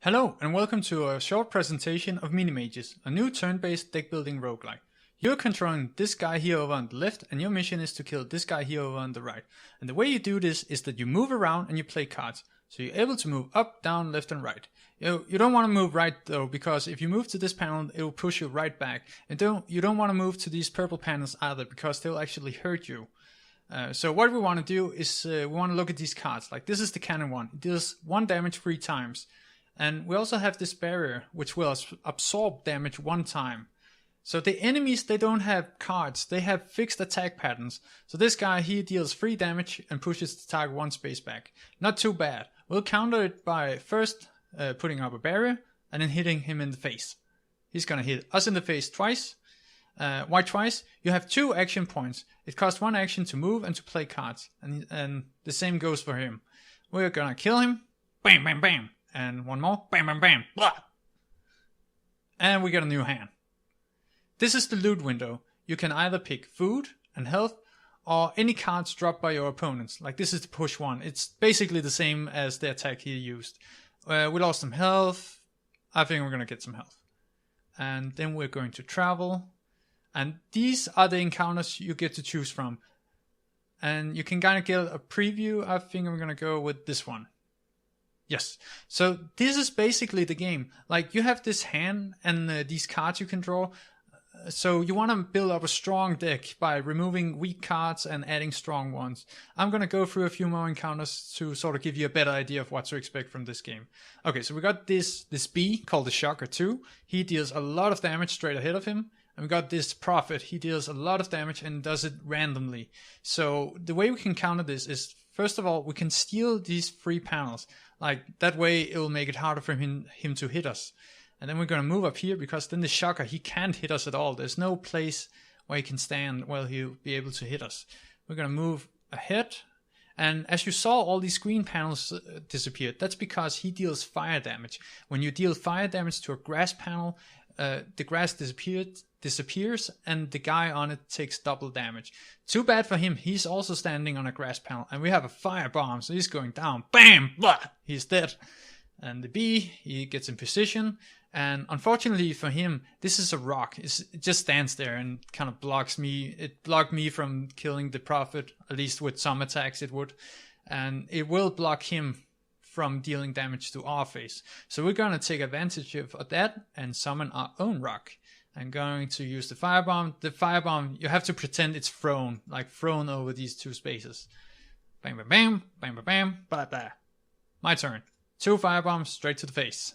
Hello and welcome to a short presentation of Minimages, a new turn-based deck-building roguelike. You're controlling this guy here over on the left, and your mission is to kill this guy here over on the right. And the way you do this is that you move around and you play cards. So you're able to move up, down, left and right. You don't want to move right though, because if you move to this panel, it will push you right back. And you don't want to move to these purple panels either, because they'll actually hurt you. So what we want to do is we want to look at these cards. Like this is the cannon one. It deals 1 damage 3 times. And we also have this barrier, which will absorb damage 1 time. So the enemies, they don't have cards, they have fixed attack patterns. So this guy, he deals 3 damage and pushes the target 1 space back. Not too bad. We'll counter it by first putting up a barrier and then hitting him in the face. He's gonna hit us in the face twice. Why twice? You have 2 action points. It costs 1 action to move and to play cards. And the same goes for him. We're gonna kill him. Bam, bam, bam. And 1 more. Bam, bam, bam. Blah. And we get a new hand. This is the loot window. You can either pick food and health or any cards dropped by your opponents. Like this is the push one. It's basically the same as the attack he used. We lost some health. I think we're going to get some health. And then we're going to travel. And these are the encounters you get to choose from. And you can kind of get a preview. I think I'm going to go with this one. Yes, so this is basically the game. Like you have this hand and these cards you can draw. So you want to build up a strong deck by removing weak cards and adding strong ones. I'm going to go through a few more encounters to sort of give you a better idea of what to expect from this game. Okay, so we got this bee called the Shocker 2. He deals a lot of damage straight ahead of him. And we got this Prophet. He deals a lot of damage and does it randomly. So the way we can counter this is, first of all, we can steal these 3 panels. Like that way it will make it harder for him to hit us. And then we're going to move up here, because then the Shocker, he can't hit us at all. There's no place where he can stand while he'll be able to hit us. We're going to move ahead. And as you saw, all these green panels disappeared. That's because he deals fire damage. When you deal fire damage to a grass panel, the grass disappears and the guy on it takes double damage. Too bad for him, he's also standing on a grass panel and we have a fire bomb, so he's going down. Bam! Blah! He's dead. And the bee, he gets in position, and unfortunately for him, this is a rock. It just stands there and kind of blocks me. It blocked me from killing the Prophet, at least with some attacks it would. And it will block him from dealing damage to our face. So we're going to take advantage of that and summon our own rock. I'm going to use the firebomb. The firebomb, you have to pretend it's thrown, like thrown over these 2 spaces. Bam, bam, bam, bam, bam, bam, blah, blah. My turn. 2 firebombs straight to the face.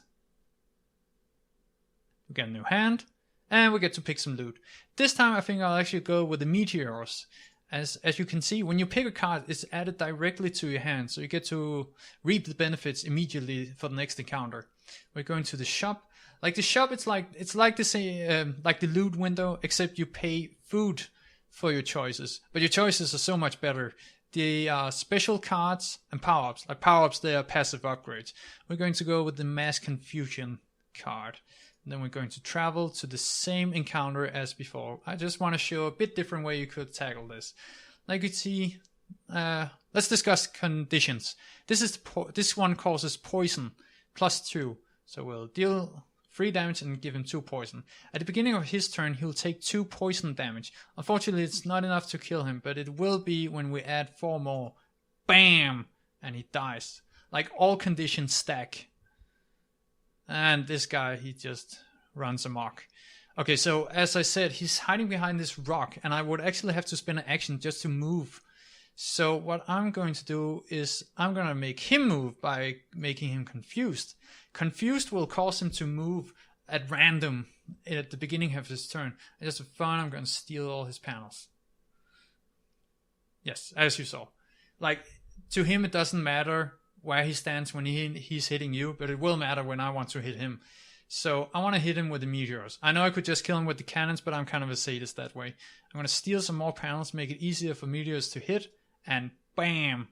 We get a new hand, and we get to pick some loot. This time I think I'll actually go with the meteors. As you can see, when you pick a card, it's added directly to your hand, so you get to reap the benefits immediately for the next encounter. We're going to the shop. Like the shop, it's like the loot window, except you pay food for your choices. But your choices are so much better. They are special cards and power-ups. Like power-ups, they are passive upgrades. We're going to go with the Mass Confusion card. And then we're going to travel to the same encounter as before. I just want to show a bit different way you could tackle this. Like you see, let's discuss conditions. This one causes poison +2. So we'll deal 3 damage and give him 2 poison. At the beginning of his turn, he'll take 2 poison damage. Unfortunately, it's not enough to kill him, but it will be when we add 4 more. Bam! And he dies. Like all conditions stack. And this guy, he just runs amok. Okay, so as I said, he's hiding behind this rock, and I would actually have to spend an action just to move. So what I'm going to do is I'm going to make him move by making him confused. Confused will cause him to move at random at the beginning of his turn. And just for fun, I'm going to steal all his panels. Yes, as you saw. Like, to him it doesn't matter where he stands when he's hitting you, but it will matter when I want to hit him. So I want to hit him with the meteors. I know I could just kill him with the cannons, but I'm kind of a sadist that way. I'm going to steal some more panels, make it easier for meteors to hit, and bam!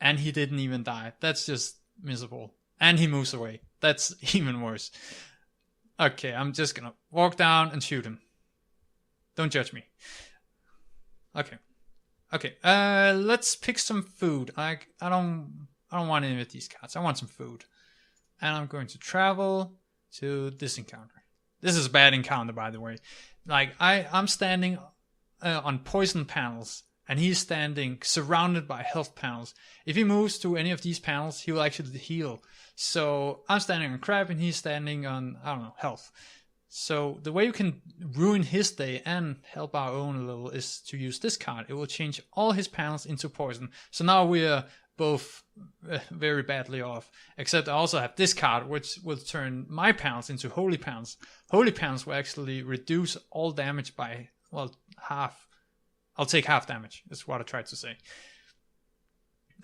And he didn't even die. That's just miserable. And he moves away. That's even worse. Okay, I'm just gonna walk down and shoot him. Don't judge me. Okay. Let's pick some food. I don't want any of these cards. I want some food. and I'm going to travel to this encounter. This is a bad encounter, by the way. Like, I'm standing on poison panels, and he's standing surrounded by health panels. If he moves to any of these panels, he will actually heal. So I'm standing on crap, and he's standing on, I don't know, health. So the way you can ruin his day and help our own a little is to use this card. It will change all his panels into poison. So now we are both very badly off. Except I also have this card, which will turn my panels into holy panels. Holy panels will actually reduce all damage by, well, half. I'll take half damage, is what I tried to say.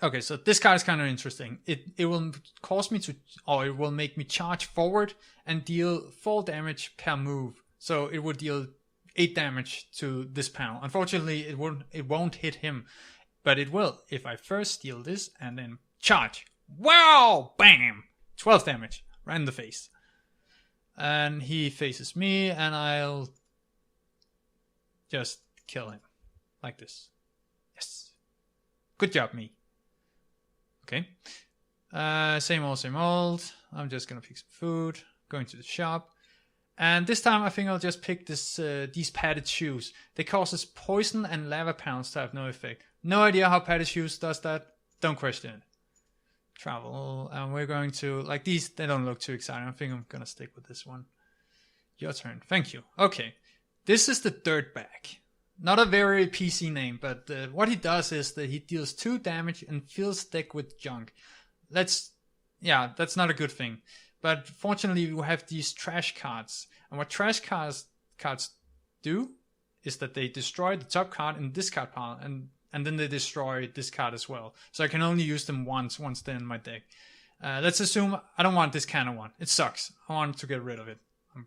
Okay, so this card is kind of interesting. It will cause me to, or it will make me charge forward and deal 4 damage per move. So it would deal 8 damage to this panel. Unfortunately, it won't hit him, but it will if I first steal this and then charge. Wow! Bam! 12 damage right in the face. And he faces me, and I'll just kill him like this. Yes. Good job, me. Okay. Same old. I'm just gonna pick some food. Going to the shop. And this time I think I'll just pick these padded shoes. They causes poison and lava panels to have no effect. No idea how padded shoes does that. Don't question it. Travel. And we're going to, like, these, they don't look too exciting. I think I'm gonna stick with this one. Your turn. Thank you. Okay. This is the Dirtbag. Not a very PC name, but what he does is that he deals 2 damage and fills deck with junk. That's not a good thing. But fortunately, we have these trash cards. And what trash cards do is that they destroy the top card in the discard pile, and then they destroy this card as well. So I can only use them once they're in my deck. Let's assume I don't want this cannon one. It sucks. I want to get rid of it.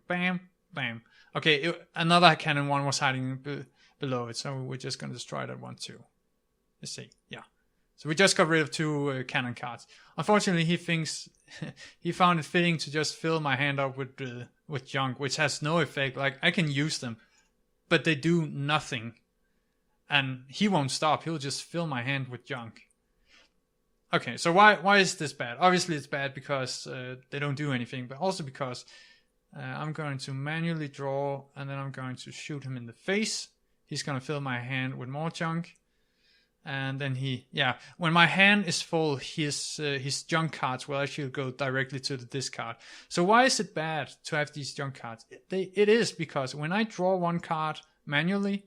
Bam, bam. Okay, another cannon one was hiding below it, so we're just going to destroy that one too. Let's see. Yeah. So we just got rid of 2 cannon cards. Unfortunately, he thinks he found it fitting to just fill my hand up with junk, which has no effect. Like, I can use them, but they do nothing. And he won't stop. He'll just fill my hand with junk. Okay, so why is this bad? Obviously, it's bad because they don't do anything, but also because I'm going to manually draw, and then I'm going to shoot him in the face. He's going to fill my hand with more junk. And then when my hand is full, his junk cards will actually go directly to the discard. So why is it bad to have these junk cards? It is because when I draw one card manually,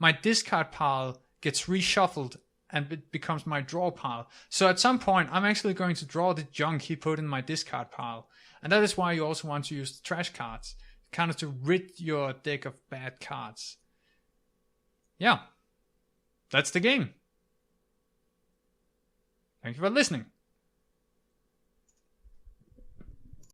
my discard pile gets reshuffled and it becomes my draw pile. So at some point, I'm actually going to draw the junk he put in my discard pile. And that is why you also want to use the trash cards, kind of to rid your deck of bad cards. Yeah, that's the game. Thank you for listening.